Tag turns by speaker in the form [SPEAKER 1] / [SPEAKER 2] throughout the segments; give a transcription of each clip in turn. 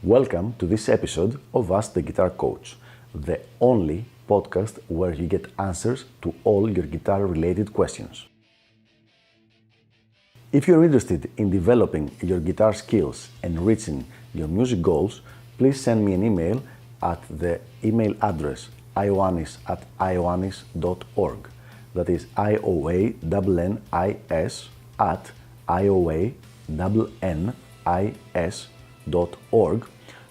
[SPEAKER 1] Welcome to this episode of Ask the Guitar Coach, the only podcast where you get answers to all your guitar-related questions. If you're interested in developing your guitar skills and reaching your music goals, please send me an email at the email address ioannis@ioannis.org. That is IOANNIS at IOANNIS.org,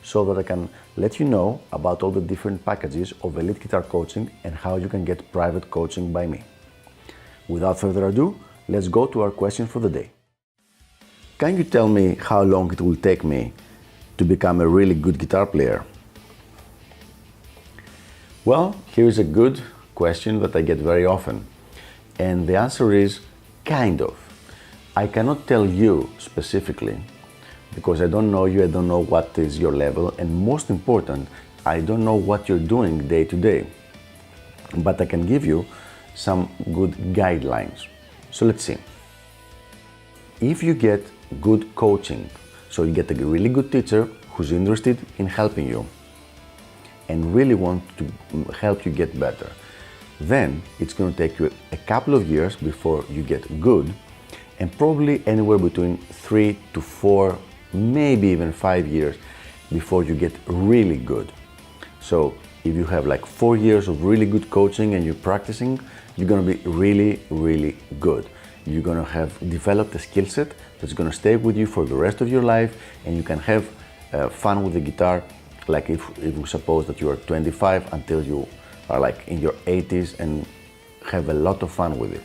[SPEAKER 1] so that I can let you know about all the different packages of elite guitar coaching and how you can get private coaching by me. Without further ado, let's go to our question for the day. Can you tell me how long it will take me to become a really good guitar player? Well, here's a good question that I get very often, and the answer is kind of. I cannot tell you specifically because I don't know you, I don't know what is your level, and most important, I don't know what you're doing day to day. But I can give you some good guidelines. So let's see. If you get good coaching, so you get a really good teacher who's interested in helping you and really want to help you get better, then it's going to take you a couple of years before you get good, and probably anywhere between 3 to 4, maybe even 5 years before you get really good. So if you have like 4 years of really good coaching and you're practicing, you're going to be really, really good. You're going to have developed a skill set that's going to stay with you for the rest of your life, and you can have fun with the guitar, like if we suppose that you are 25 until you are like in your 80s and have a lot of fun with it.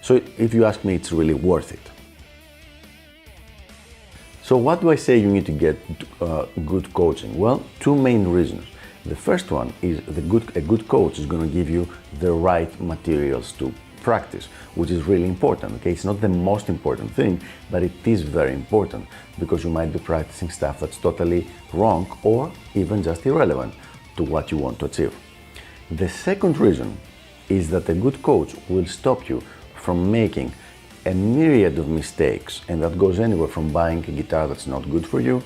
[SPEAKER 1] So if you ask me, it's really worth it. So what do I say you need to get good coaching? Well, two main reasons. The first one is a good coach is going to give you the right materials to practice, which is really important. Okay, it's not the most important thing, but it is very important because you might be practicing stuff that's totally wrong or even just irrelevant to what you want to achieve. The second reason is that a good coach will stop you from making a myriad of mistakes, and that goes anywhere from buying a guitar that's not good for you,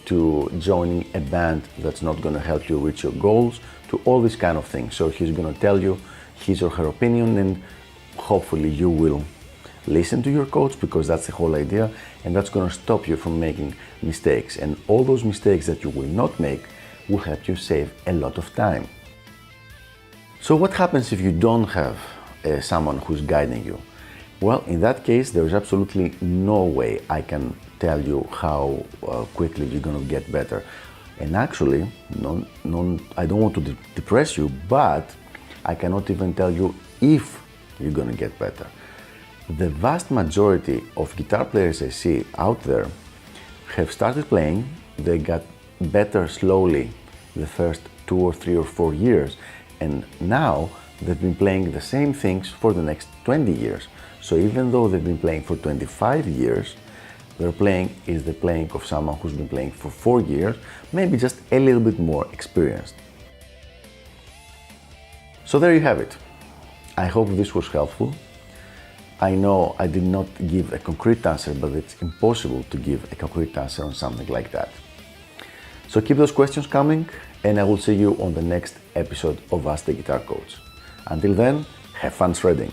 [SPEAKER 1] to joining a band that's not going to help you reach your goals, to all these kind of things. So he's going to tell you his or her opinion, and hopefully you will listen to your coach, because that's the whole idea, and that's going to stop you from making mistakes. And all those mistakes that you will not make will help you save a lot of time. So what happens if you don't have someone who's guiding you? Well, in that case, there's absolutely no way I can tell you how quickly you're going to get better. And actually, I don't want to depress you, but I cannot even tell you if you're going to get better. The vast majority of guitar players I see out there have started playing, they got better slowly the first 2 or 3 or 4 years, and now they've been playing the same things for the next 20 years. So even though they've been playing for 25 years, their playing is the playing of someone who's been playing for 4 years, maybe just a little bit more experienced. So there you have it. I hope this was helpful. I know I did not give a concrete answer, but it's impossible to give a concrete answer on something like that. So keep those questions coming, and I will see you on the next episode of Ask the Guitar Coach. Until then, have fun shredding.